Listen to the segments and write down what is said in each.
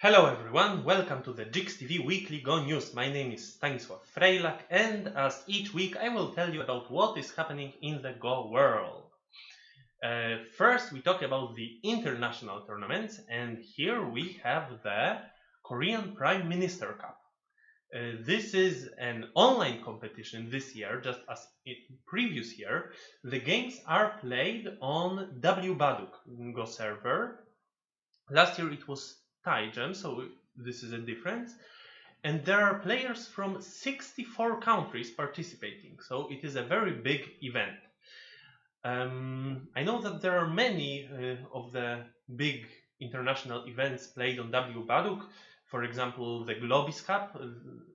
Hello everyone, welcome to the JIGS TV weekly Go News. My name is Stanisław Frejlak, and as each week I will tell you about what is happening in the Go world. First we talk about the international tournaments, and here we have the Korean Prime Minister Cup. This is an online competition this year, just as in previous year. The games are played on Baduk Go server. Last year it was Taiwan, so this is a difference. And there are players from 64 countries participating, so it is a very big event. I know that there are many of the big international events played on Baduk. For example, the Globis Cup,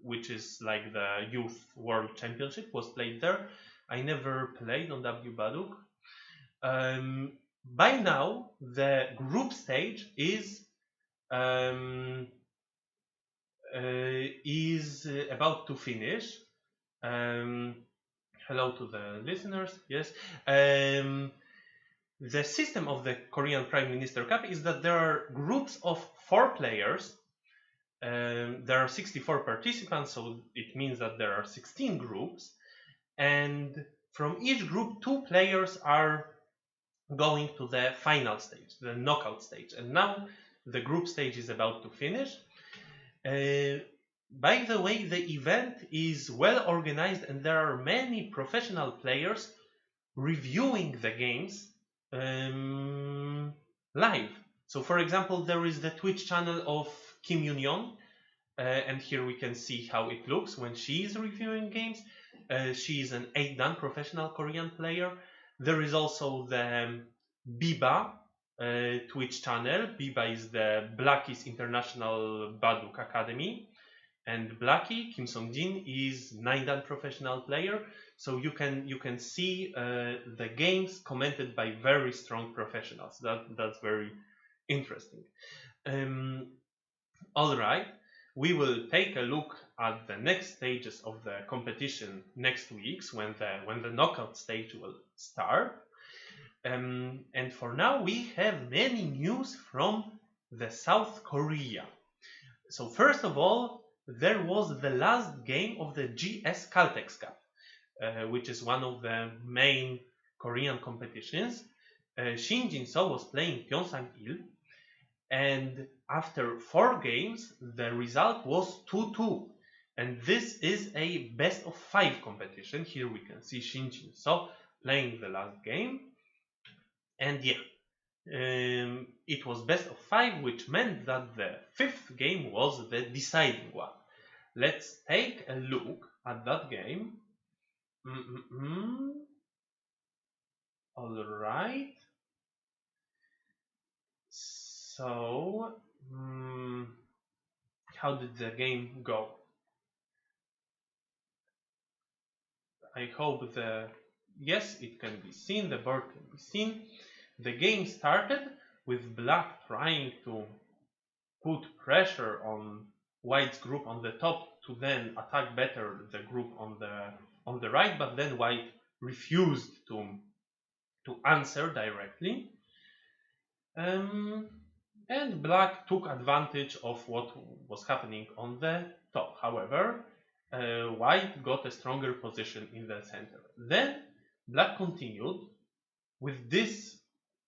which is like the Youth World Championship, was played there. I never played on Baduk. By now, the group stage is about to finish. Hello to the listeners. Yes. The system of the Korean Prime Minister Cup is that there are groups of 4 players. There are 64 participants, so it means that there are 16 groups. And from each group, 2 players are going to the final stage, the knockout stage. And now the group stage is about to finish. By the way, the event is well organized and there are many professional players reviewing the games live. So for example, there is the Twitch channel of Kim Yoon-yeon, and here we can see how it looks when she is reviewing games. She is an 8-dan professional Korean player. There is also the Biba Twitch channel. Biba is the Blackies International Baduk Academy, and Blackie Kim Song-jin is 9-dan professional player. So you can see the games commented by very strong professionals. That's very interesting. All right, we will take a look at the next stages of the competition next week when the knockout stage will start. And for now, we have many news from the South Korea. So first of all, there was the last game of the GS Caltex Cup, which is one of the main Korean competitions. Shin Jin-so was playing Pyeongchang-il, and after 4 games, the result was 2-2. And this is a best of 5 competition. Here we can see Shin Jin-so playing the last game. And yeah, it was best of 5, which meant that the 5th game was the deciding one. Let's take a look at that game. All right. So, how did the game go? I hope yes, it can be seen, the board can be seen. The game started with Black trying to put pressure on White's group on the top to then attack better the group on the right, but then White refused to answer directly. And Black took advantage of what was happening on the top. However, White got a stronger position in the center. Then Black continued with this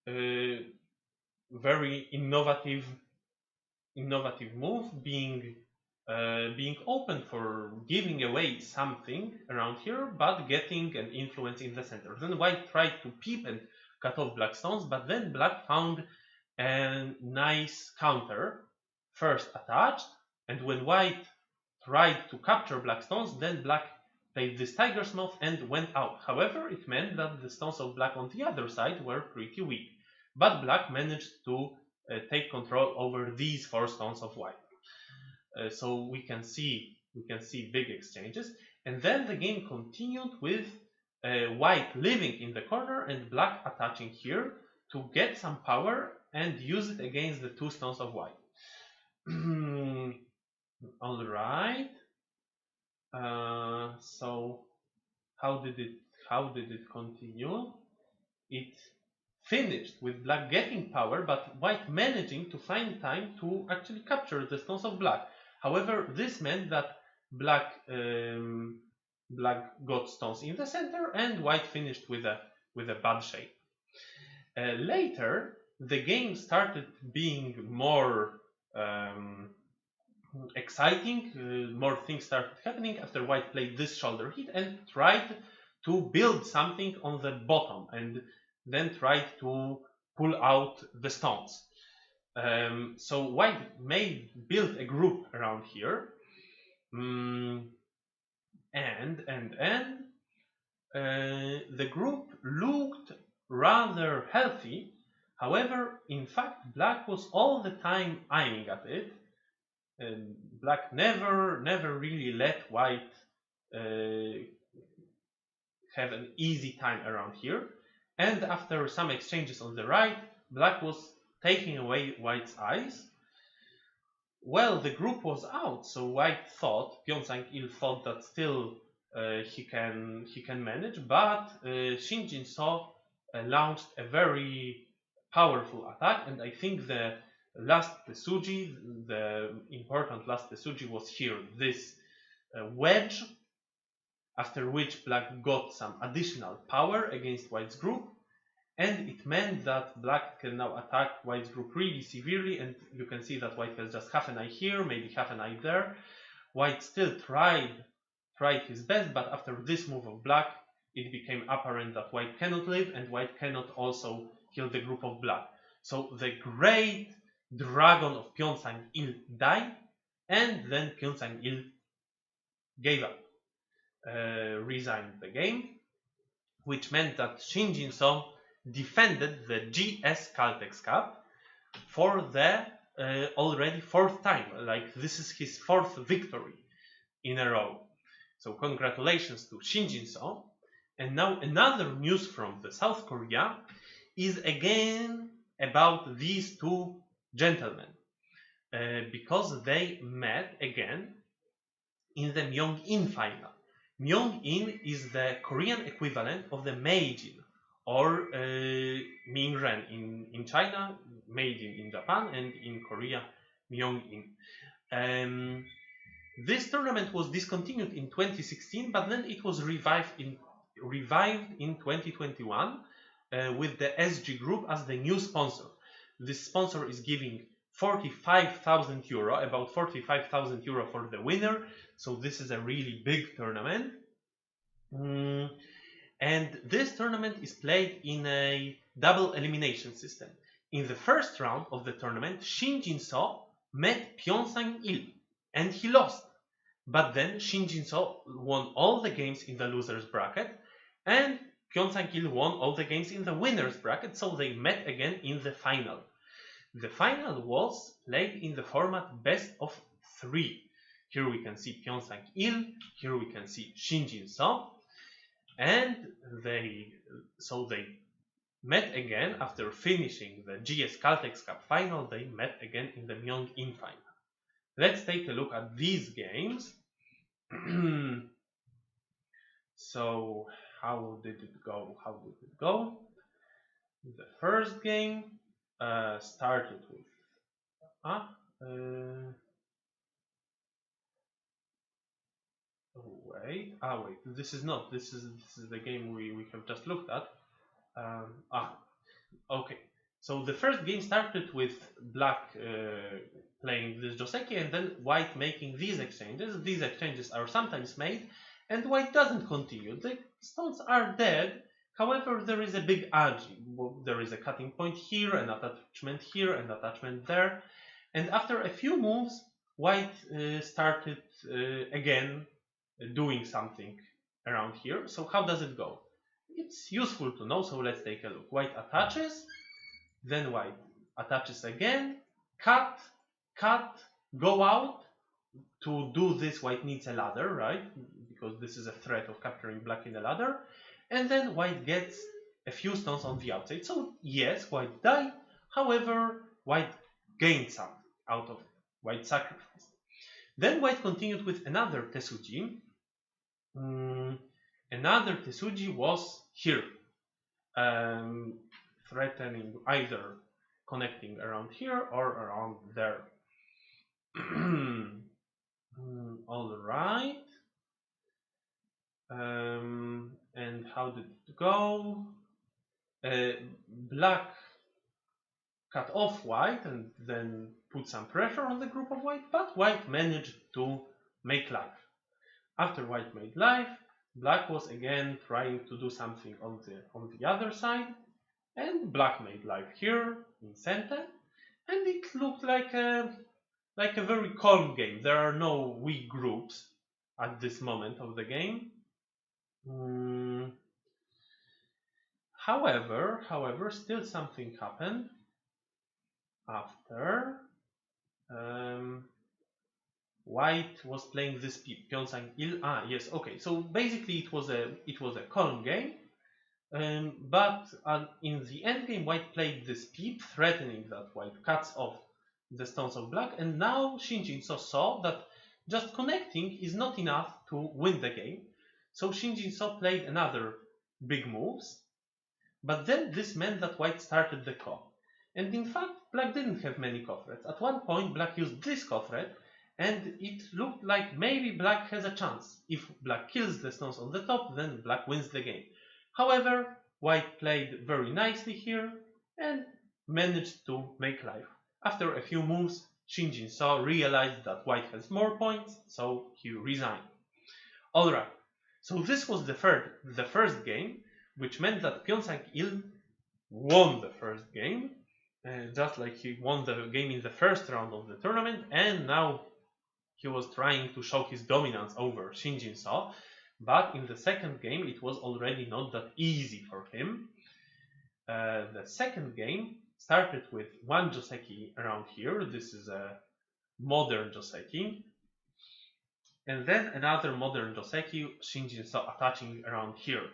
very innovative move, being open for giving away something around here, but getting an influence in the center. Then White tried to peep and cut off Black stones, but then Black found a nice counter, first attached, and when White tried to capture Black stones, then Black played this tiger's mouth and went out. However, it meant that the stones of Black on the other side were pretty weak, but Black managed to take control over these 4 stones of White. So we can see big exchanges, and then the game continued with White living in the corner and Black attaching here to get some power and use it against the 2 stones of White. All right. So how did it continue? It finished with black getting power, but white managing to find time to actually capture the stones of black. However, this meant that black got stones in the center, and white finished with a bad shape. Later, the game started being more exciting. More things started happening after white played this shoulder hit and tried to build something on the bottom, and then tried to pull out the stones. So white built a group around here, and the group looked rather healthy. However, in fact, black was all the time aiming at it, and black never really let white have an easy time around here. And after some exchanges on the right, black was taking away white's eyes. Well, the group was out, so white thought, Pyeongsang-il thought that still he can manage, but Shin Jin-so launched a very powerful attack, and I think the last Tesuji, the important last Tesuji, was here, this wedge, after which black got some additional power against white's group, and it meant that black can now attack white's group really severely, and you can see that white has just half an eye here, maybe half an eye there. White still tried his best, but after this move of black, it became apparent that white cannot live, and white cannot also kill the group of black. So the great dragon of Pyeongsang-il died, and then Pyeongsang-il gave up, resigned the game, which meant that Shin Jin-so defended the GS Caltex Cup for the already fourth time. Like, this is his fourth victory in a row. So congratulations to Shin Jin-so. And now another news from the South Korea is again about these two gentlemen, because they met again in the Myeong-in final. Myeong-in is the Korean equivalent of the Meijin, or Ming-ren in China, Meijin in Japan, and in Korea, Myeong-in. This tournament was discontinued in 2016, but then it was revived in 2021 with the SG Group as the new sponsor. This sponsor is giving 45,000 euro, about 45,000 euro for the winner. So this is a really big tournament. And this tournament is played in a double elimination system. In the first round of the tournament, Shin Jin-so met Pyeongsang-il, and he lost. But then Shin Jin-so won all the games in the losers bracket, and Pyeongsang-il won all the games in the winners bracket, so they met again in the final. The final was played in the format best of 3. Here we can see Pyeongsang-il, here we can see Shin Jin-so, and they met again after finishing the GS Caltex Cup final. They met again in the Myeong-in final. Let's take a look at these games. So how did it go? The first game started with wait, this is the game we have just looked at. Okay, so the first game started with black playing this Joseki, and then white making these exchanges. These exchanges are sometimes made, and white doesn't continue. The stones are dead. However, there is a big agi. There is a cutting point here, an attachment here, an attachment there. And after a few moves, white started again doing something around here. So how does it go? It's useful to know, so let's take a look. White attaches, then white attaches again, cut, go out. To do this, white needs a ladder, right? Because this is a threat of capturing black in a ladder. And then white gets a few stones on the outside. So yes, white died. However, white gained something out of it. White sacrificed. Then white continued with another Tesuji. Another Tesuji was here. threatening either connecting around here or around there. All right. And how did it go? Black cut off white and then put some pressure on the group of white, but white managed to make life. After white made life, black was again trying to do something on the other side, and black made life here in center, and it looked like a very calm game. There are no weak groups at this moment of the game. However, still something happened after white was playing this peep. Yongsan Il. Yes, okay. So basically, it was a calm game, but in the end game, white played this peep, threatening that white cuts off the stones of black, and now Shinjin saw that just connecting is not enough to win the game. So Shinjin played another big moves, but then this meant that white started the ko. And in fact, black didn't have many ko threats. At one point, black used this ko threat, and it looked like maybe black has a chance. If black kills the stones on the top, then black wins the game. However, white played very nicely here and managed to make life. After a few moves, Shinjin realized that white has more points, so he resigned. Alright, so this was the first game, which meant that Pyeongchang Il won the first game, just like he won the game in the first round of the tournament, and now he was trying to show his dominance over Shinjin but in the second game it was already not that easy for him. The second game started with one joseki around here. This is a modern joseki, and then another modern joseki, Shinjin attaching around here.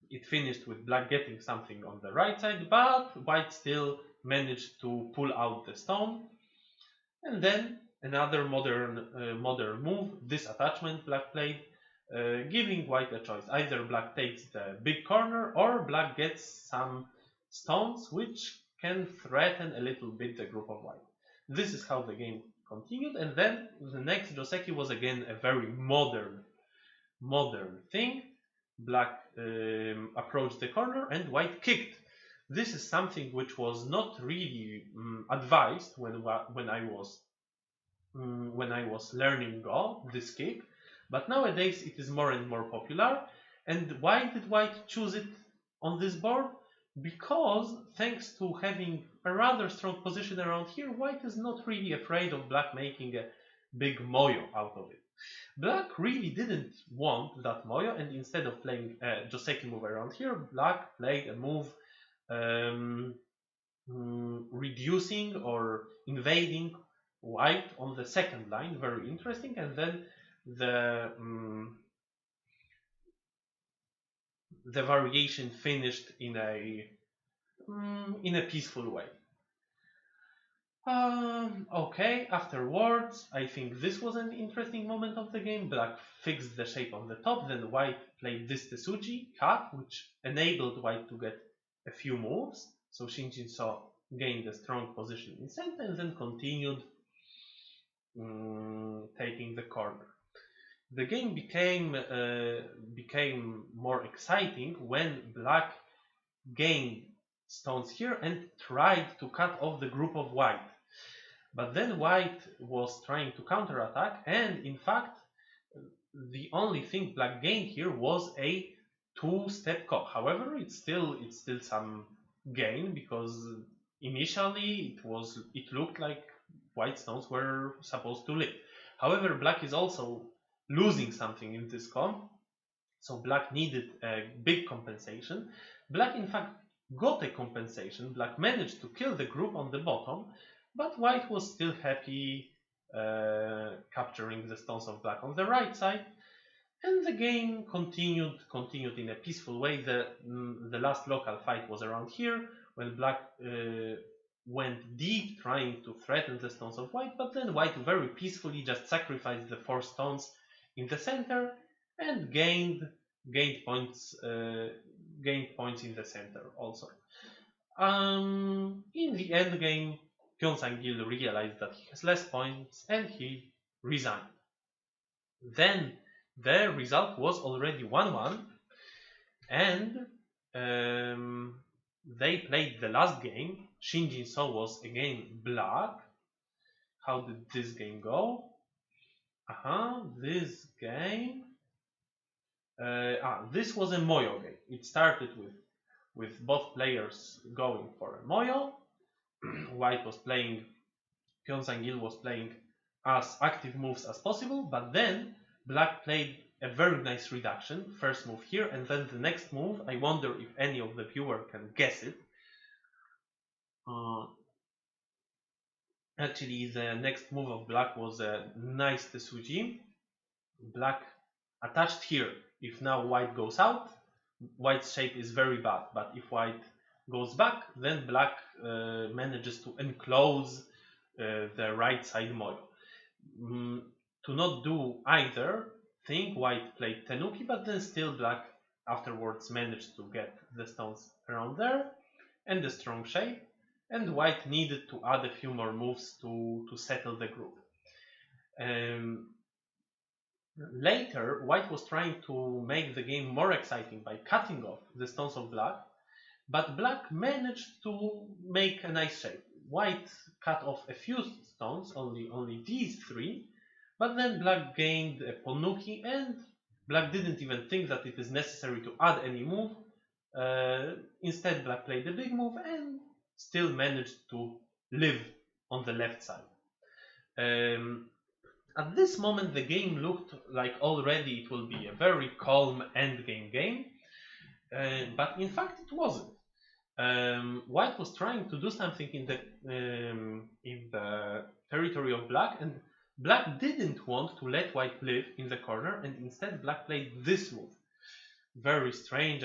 It finished with black getting something on the right side, but white still managed to pull out the stone. And then another modern move, this attachment black played, giving white a choice. Either black takes the big corner or black gets some stones which can threaten a little bit the group of white. This is how the game continued, and then the next joseki was again a very modern thing. Black approached the corner and white kicked. This is something which was not really advised when I was learning Go, this kick, but nowadays it is more and more popular. And why did white choose it on this board? Because thanks to having a rather strong position around here, white is not really afraid of black making a big moyo out of it. Black really didn't want that moyo, and instead of playing a joseki move around here, black played a move reducing or invading white on the second line. Very interesting. And then the variation finished in a peaceful way. Okay, afterwards, I think this was an interesting moment of the game. Black fixed the shape on the top, then white played this Tesuji cut, which enabled white to get a few moves. So Shinjin gained a strong position in center and then continued taking the corner. The game became more exciting when black gained stones here and tried to cut off the group of white. But then white was trying to counterattack, and in fact, the only thing black gained here was a two-step ko. However, it's still some gain, because initially it looked like white stones were supposed to live. However, black is also losing something in this ko, so black needed a big compensation. Black in fact got a compensation. Black managed to kill the group on the bottom, but white was still happy capturing the stones of black on the right side, and the game continued in a peaceful way. The last local fight was around here, when black went deep trying to threaten the stones of white, but then white very peacefully just sacrificed the 4 stones in the center and gained points gained points in the center also. In the end game, Pyeongchang-il realized that he has less points and he resigned. Then the result was already 1-1, and they played the last game. Shin Jin-so was again black. How did this game go? This game. This was a Moyo game. It started with both players going for a Moyo. White was playing, Pyeongchang-il was playing as active moves as possible, but then Black played a very nice reduction. First move here, and then the next move, I wonder if any of the viewer can guess it. Actually, the next move of Black was a nice Tesuji. Black attached here. If now White goes out, White's shape is very bad, but if White goes back, then Black manages to enclose the right side Moyo. To not do either thing, White played Tenuki, but then still Black afterwards managed to get the stones around there and the strong shape, and White needed to add a few more moves to settle the group. Later, White was trying to make the game more exciting by cutting off the stones of Black, but Black managed to make a nice shape. White cut off a few stones, only these 3, but then Black gained a Ponuki, and Black didn't even think that it is necessary to add any move. Instead, Black played a big move and still managed to live on the left side. At this moment, the game looked like already it will be a very calm endgame game, but in fact it wasn't. White was trying to do something in the territory of Black, and Black didn't want to let White live in the corner, and instead Black played this move. Very strange,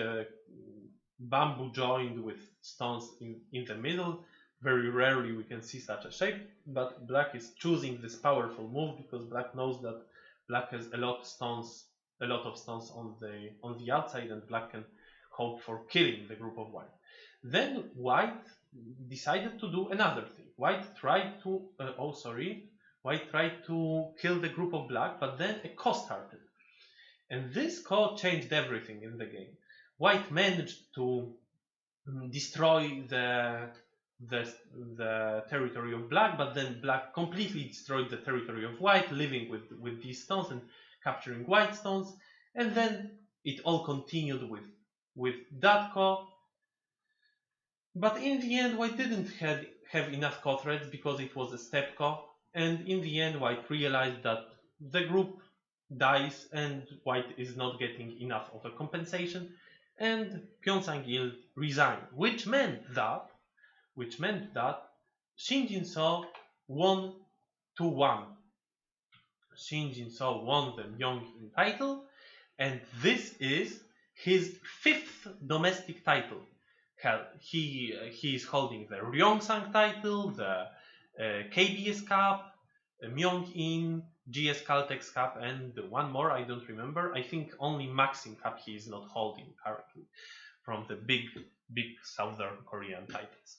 bamboo joined with stones in the middle. Very rarely we can see such a shape, but Black is choosing this powerful move because Black knows that Black has a lot of stones on the outside, and Black can hope for killing the group of White. Then White decided to do another thing. White tried to kill the group of Black, but then a Ko started, and this Ko changed everything in the game. White managed to destroy the territory of Black, but then Black completely destroyed the territory of White, living with these stones and capturing White stones, and then it all continued with that Ko. But in the end, White didn't have enough Ko threads because it was a step Ko, and in the end White realized that the group dies and White is not getting enough of a compensation, and Pyeongchang-il resigned, which meant that Shin Jin-so won 2-1. Shin Jin-so won the Yongsan title, and this is his 5th domestic title. He is holding the Ryongsan title, the KBS Cup, Myeong-in, GS Caltex Cup, and one more I don't remember. I think only Maxim Cup he is not holding currently from the big Southern Korean titles.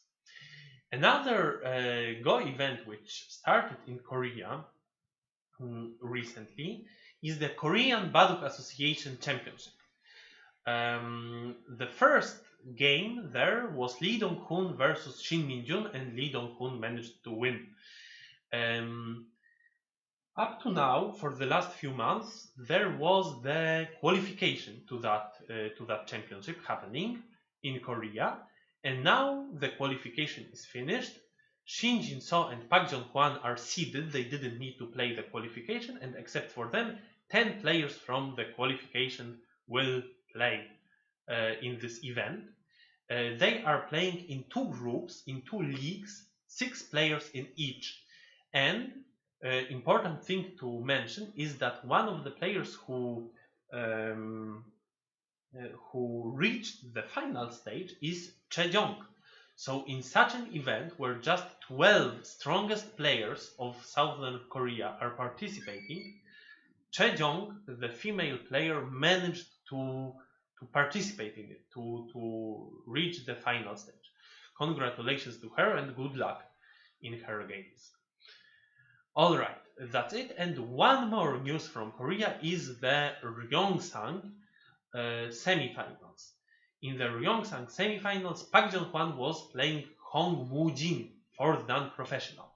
Another Go event which started in Korea recently is the Korean Baduk Association Championship. The first game there was Lee Dong-hoon versus Shin Min-jun, and Lee Dong-hoon managed to win. Up to now, for the last few months, there was the qualification to that championship happening in Korea, and now the qualification is finished. Shin Jin-so and Park Jong-hwan are seeded. They didn't need to play the qualification, and except for them, 10 players from the qualification will play in this event. They are playing in 2 groups, in 2 leagues, 6 players in each. And important thing to mention is that one of the players who reached the final stage is Chejong. So in such an event where just 12 strongest players of Southern Korea are participating, Chejong, the female player, managed to participate in it, to reach the final stage. Congratulations to her and good luck in her games. Alright, that's it. And one more news from Korea is the Yongsan Semi-Finals. In the Yongsan Semi-Finals, Park Jong-hwan was playing Hong Woo-jin, 4th dan professional.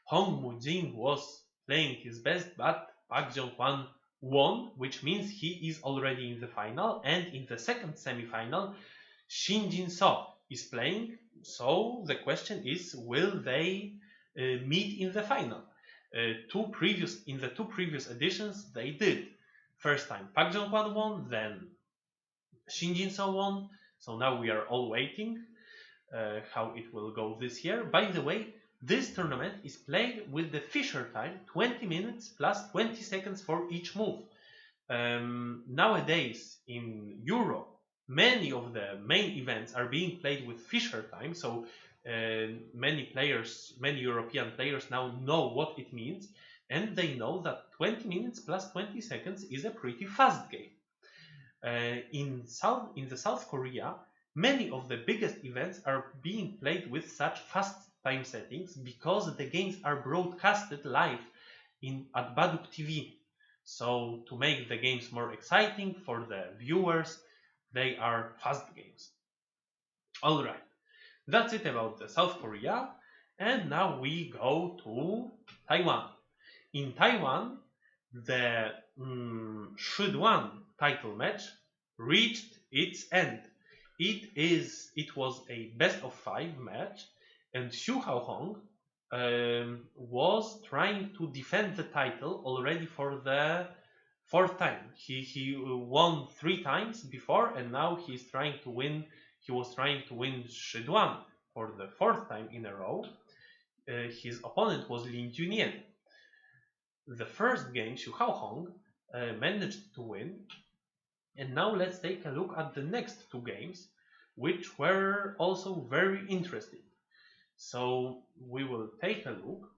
Hong Woo-jin was playing his best, but Park Jong-hwan won, which means he is already in the final. And in the second semi-final, Shin Jin-so is playing. So the question is, will they meet in the final? In the two previous editions, they did. First time Park Jong-hwan won, then Shin Jin-so won. So now we are all waiting how it will go this year. By the way, this tournament is played with the Fisher time, 20 minutes plus 20 seconds for each move. Nowadays in Europe, many of the main events are being played with Fisher time, so many European players now know what it means, and they know that 20 minutes plus 20 seconds is a pretty fast game. In the South Korea, many of the biggest events are being played with such fast time settings because the games are broadcasted live at Baduk TV. So to make the games more exciting for the viewers, they are fast games. Alright, that's it about the South Korea. And now we go to Taiwan. In Taiwan, the Shidwan title match reached its end. It was a best of 5 match, and Xu Haohong was trying to defend the title already for the 4th time. He won 3 times before, and now he's trying to win. He was trying to win Shidwan for the 4th time in a row. His opponent was Lin Junyan. The first game, Xu Haohong managed to win. And now let's take a look at the next 2 games, which were also very interesting. So we will take a look.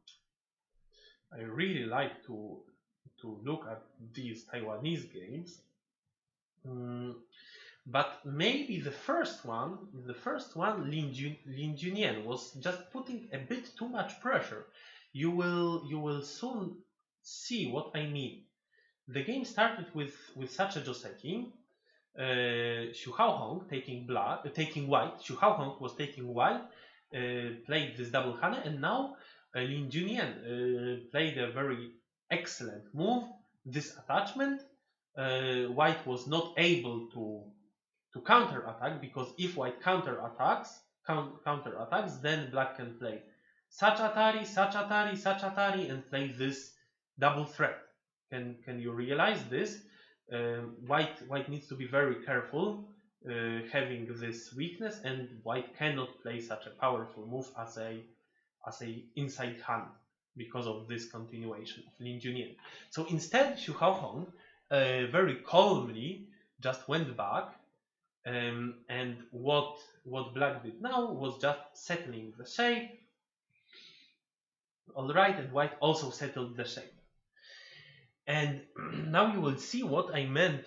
I really like to look at these Taiwanese games. But maybe the first one, Lin Junyan was just putting a bit too much pressure. You will soon see what I mean. The game started with such a joseki. Xu Haohong taking white. Xu Haohong was taking white, played this double hane, and now Lin Junyan played a very excellent move, this attachment. White was not able to counter attack, because if white counter attacks, then black can play such atari, and play this double threat. Can you realize this? White needs to be very careful having this weakness, and white cannot play such a powerful move as a inside hand because of this continuation of Lin Junyan. So instead, Xu Haohong very calmly just went back, and what black did now was just settling the shape. Alright, and white also settled the shape. And now you will see what I meant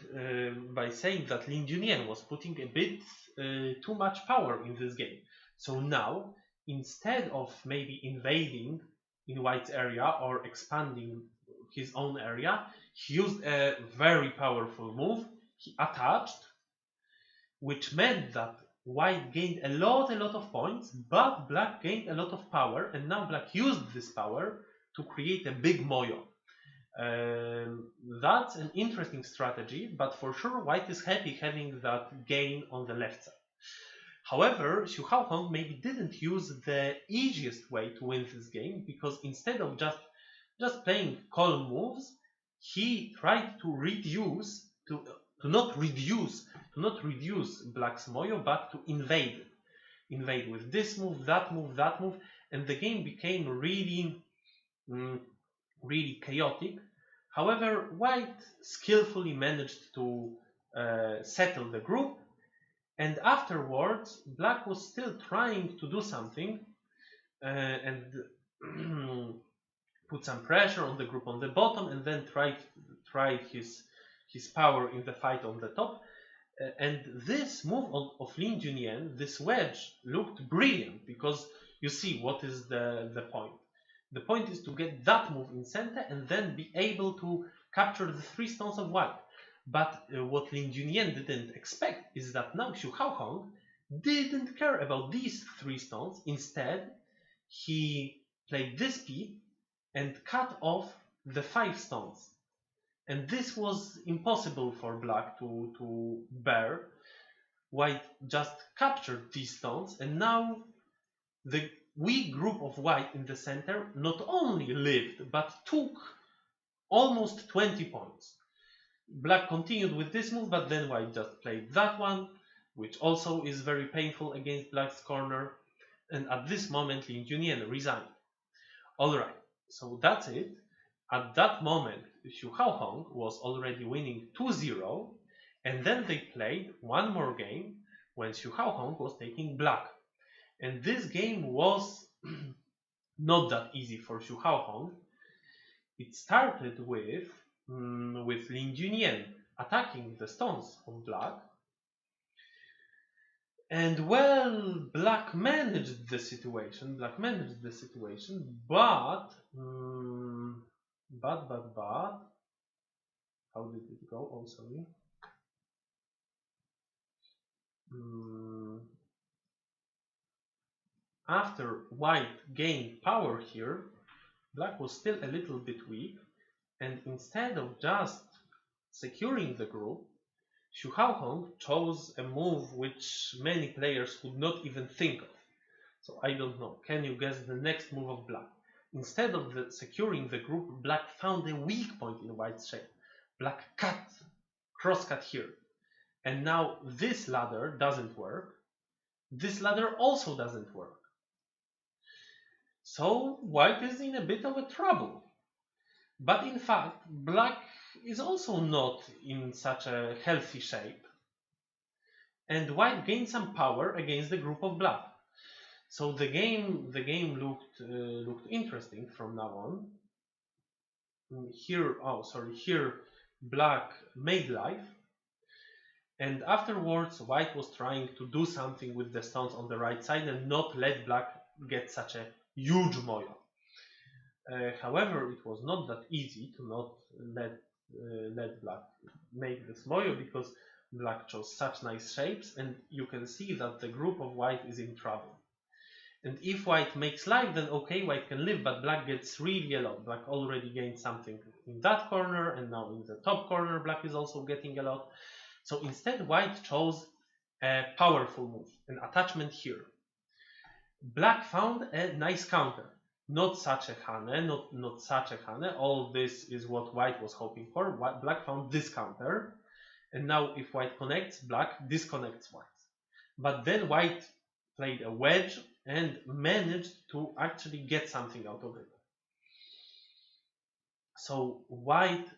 by saying that Lin Junyan was putting a bit too much power in this game. So now, instead of maybe invading in white's area or expanding his own area, he used a very powerful move. He attached, which meant that white gained a lot of points, but black gained a lot of power, and now black used this power to create a big moyo. That's an interesting strategy, but for sure white is happy having that gain on the left side. However, Xu Haohong maybe didn't use the easiest way to win this game, because instead of just playing calm moves, he tried to reduce, to not reduce black's moyo, but to invade with this move, that move, and the game became really chaotic. However, white skillfully managed to settle the group, and afterwards black was still trying to do something and put some pressure on the group on the bottom, and then tried his power in the fight on the top. And this move of Lin Junyan, this wedge, looked brilliant because you see what is the point. The point is to get that move in center and then be able to capture the 3 stones of white. But what Lin Junyan didn't expect is that now Xu Haohong didn't care about these 3 stones. Instead, he played this piece and cut off the 5 stones. And this was impossible for black to bear. White just captured these stones, and now the weak group of white in the center not only lived, but took almost 20 points. Black continued with this move, but then white just played that one, which also is very painful against black's corner. And at this moment, Lin Junyan resigned. Alright, so that's it. At that moment, Xu Haohong was already winning 2-0, and then they played one more game when Xu Haohong was taking black. And this game was not that easy for Xu Haohong. It started with Lin Junyan attacking the stones of black. And well, black managed the situation. But how did it go? Oh, sorry. After white gained power here, black was still a little bit weak, and instead of just securing the group, Xu Haohong chose a move which many players could not even think of. So I don't know. Can you guess the next move of black? Instead of securing the group, black found a weak point in white's shape. Black cross-cut here. And now this ladder doesn't work. This ladder also doesn't work. So white is in a bit of a trouble. But in fact, black is also not in such a healthy shape. And white gained some power against the group of black. So the game looked interesting from now on. Here black made life, and afterwards white was trying to do something with the stones on the right side and not let black get such a huge moyo. However, it was not that easy to not let black make this moyo because black chose such nice shapes, and you can see that the group of white is in trouble. And if white makes life, then okay, white can live, but black gets really a lot. Black already gained something in that corner, and now in the top corner, black is also getting a lot. So instead, white chose a powerful move, an attachment here. Black found a nice counter. Not such a hane, not such a hane. All this is what white was hoping for. Black found this counter. And now if white connects, black disconnects white. But then white played a wedge and managed to actually get something out of it. So white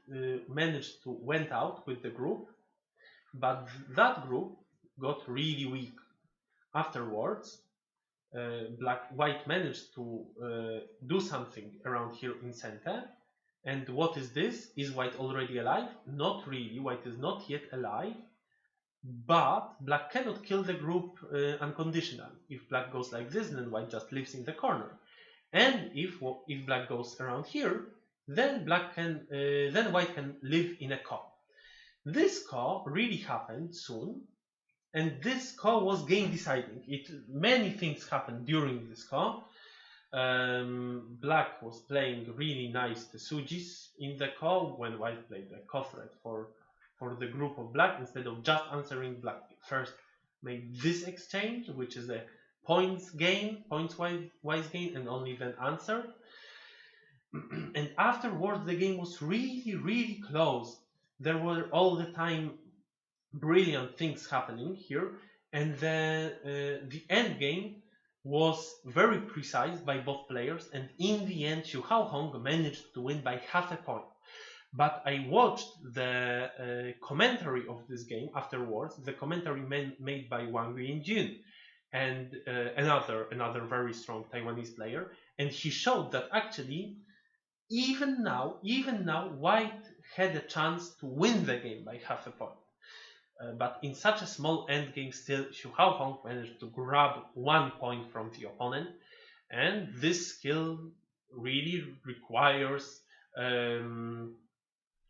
managed to went out with the group, but that group got really weak. Afterwards, white managed to do something around here in center. And what is this? Is white already alive? Not really. White is not yet alive. But black cannot kill the group unconditionally. If black goes like this, then white just lives in the corner. And if black goes around here, then white can live in a ko. This ko really happened soon, and this ko was game deciding. Many things happened during this ko. Black was playing really nice tsujis in the ko when white played a ko threat for the group of black. Instead of just answering, black first made this exchange, which is a points wise gain, and only then answered. And afterwards the game was really, really close. There were all the time brilliant things happening here, and the end game was very precise by both players, and in the end Xu Haohong managed to win by half a point. But I watched the commentary of this game afterwards, the commentary made by Wang Yuanjun, and another very strong Taiwanese player, and he showed that actually even now white had a chance to win the game by half a point. But in such a small endgame, still Xu Haohong managed to grab 1 point from the opponent, and this skill really requires,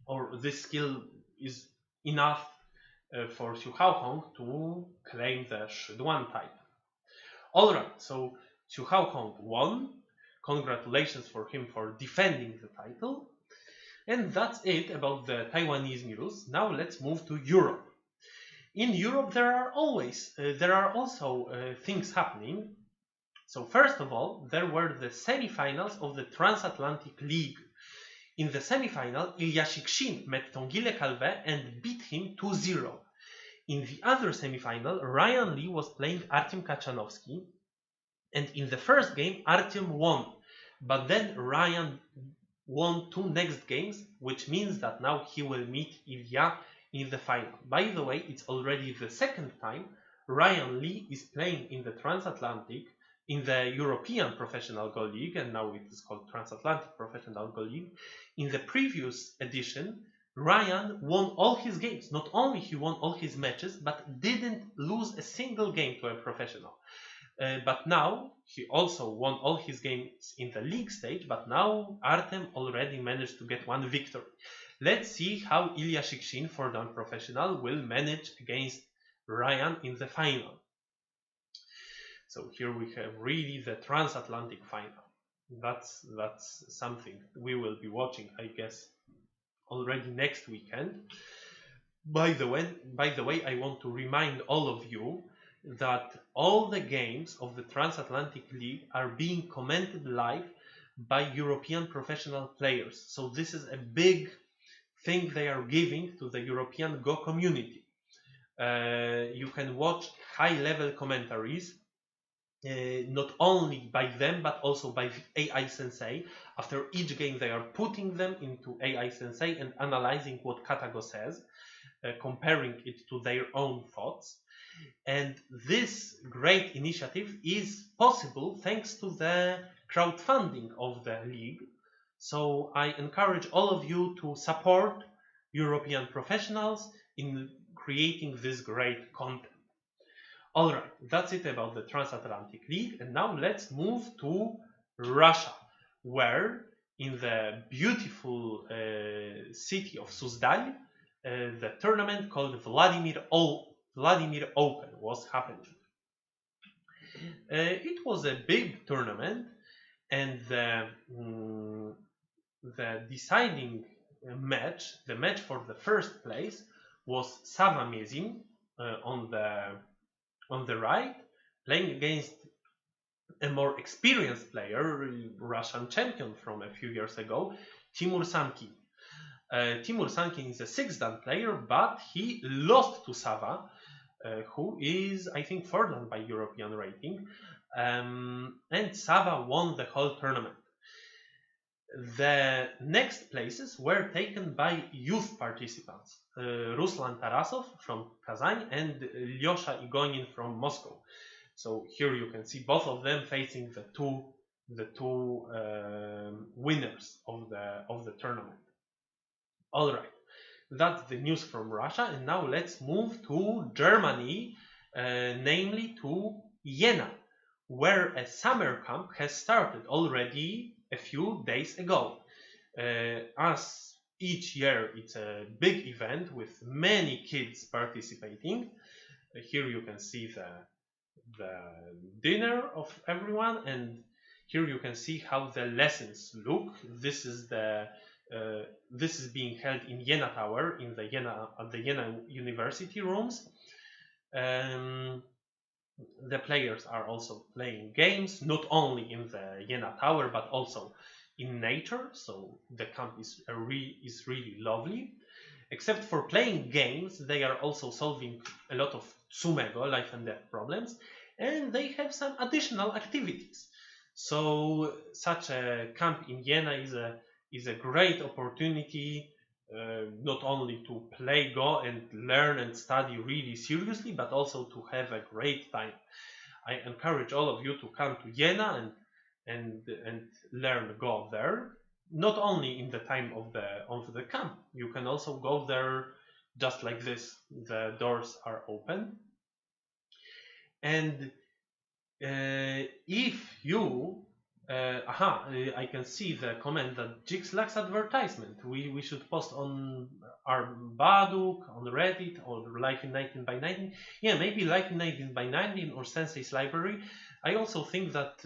or this skill is enough for Xu Haohong to claim the Shiduan type. Alright, so Xu Haohong won. Congratulations for him for defending the title. And that's it about the Taiwanese news. Now let's move to Europe. In Europe, there are also things happening. So first of all, there were the semi-finals of the Transatlantic League. In the semi-final, Ilya Shikshin met Tongile Calvet and beat him 2-0. In the other semi-final, Ryan Lee was playing Artem Kachanovsky, and in the first game, Artem won. But then Ryan won 2 next games, which means that now he will meet Ilya in the final. By the way, it's already the second time Ryan Lee is playing in the Transatlantic, in the European Professional Go League, and now it is called Transatlantic Professional Go League. In the previous edition, Ryan won all his games. Not only he won all his matches, but didn't lose a single game to a professional. But now he also won all his games in the league stage, but now Artem already managed to get 1 victory. Let's see how Ilya Shikshin for the unprofessional will manage against Ryan in the final. So here we have really the transatlantic final. That's something we will be watching, I guess, already next weekend. By the way, I want to remind all of you that all the games of the Transatlantic League are being commented live by European professional players. So this is a big thing they are giving to the European Go community. You can watch high-level commentaries, not only by them, but also by AI Sensei. After each game, they are putting them into AI Sensei and analyzing what Katago says, comparing it to their own thoughts. And this great initiative is possible thanks to the crowdfunding of the league. So I encourage all of you to support European professionals in creating this great content. Alright, that's it about the Transatlantic League. And now let's move to Russia, where in the beautiful city of Suzdal, the tournament called Vladimir Open was happening. It was a big tournament, and the deciding match, the match for the first place, was Sava Mezin on the right, playing against a more experienced player, Russian champion from a few years ago, Timur Sankin. Timur Sankin is a 6-dan player, but he lost to Sava, who is, I think, 4th by European rating, and Sava won the whole tournament. The next places were taken by youth participants, Ruslan Tarasov from Kazan and Lyosha Igonin from Moscow. So here you can see both of them facing the two winners of the tournament. All right. That's the news from Russia, and now let's move to Germany, namely to Jena, where a summer camp has started already a few days ago. As each year, it's a big event with many kids participating. Here you can see the dinner of everyone, and here you can see how the lessons look. This is being held in Jena Tower, at the Jena University rooms. The players are also playing games, not only in the Jena Tower, but also in nature. So the camp is really lovely. Except for playing games, they are also solving a lot of tsumego, life and death problems, and they have some additional activities. So such a camp in Jena is a great opportunity, not only to play Go and learn and study really seriously, but also to have a great time. I encourage all of you to come to Jena and learn Go there. Not only in the time of the camp, you can also go there just like this, the doors are open. And if you I can see the comment that JIGS lacks advertisement. We should post on our Baduk, on Reddit, or Life in 19 by 19. Yeah, maybe Life in 19 by 19 or Sensei's library. I also think that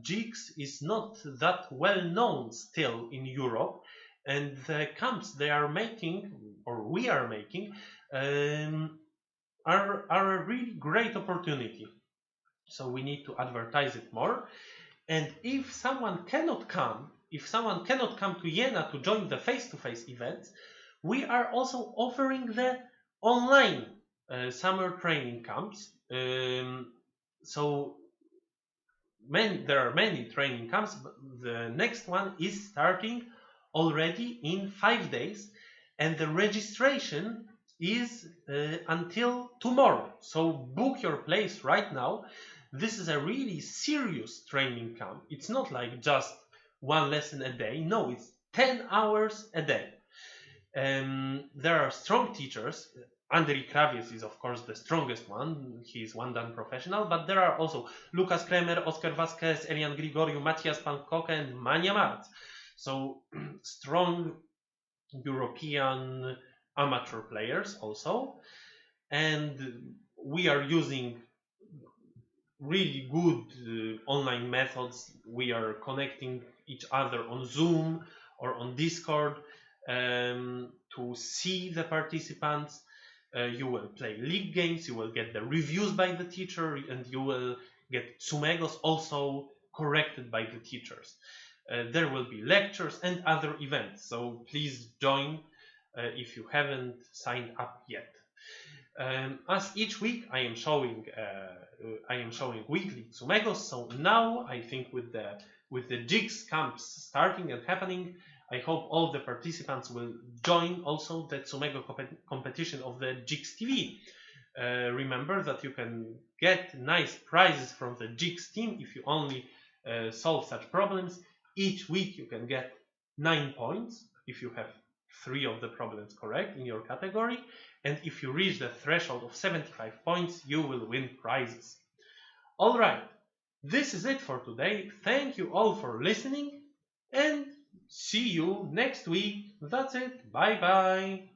JIGS is not that well known still in Europe, and the camps they are making, or we are making, are a really great opportunity. So we need to advertise it more. And if someone cannot come to Jena to join the face-to-face events, we are also offering the online summer training camps. So there are many training camps, but the next one is starting already in 5 days, and the registration is until tomorrow. So book your place right now. This is a really serious training camp. It's not like just one lesson a day. No, it's 10 hours a day. There are strong teachers. Andrii Krawiec is, of course, the strongest one. He is one-dan professional. But there are also Lucas Kremer, Oscar Vasquez, Elian Grigoriou, Matthias Pankoke, and Mania Marc. So strong European amateur players also. And we are using really good online methods. We are connecting each other on Zoom or on Discord to see the participants. You will play league games, you will get the reviews by the teacher, and you will get tsumegos also corrected by the teachers. There will be lectures and other events, so please join if you haven't signed up yet. As each week I am showing weekly tsumegos. So now I think with the JIGS camps starting and happening, I hope all the participants will join also the tsumego competition of the JIGS TV. Remember that you can get nice prizes from the JIGS team if you only solve such problems. Each week you can get 9 points if you have 3 of the problems correct in your category, and if you reach the threshold of 75 points, you will win prizes. All right, this is it for today. Thank you all for listening, and see you next week. That's it. Bye bye.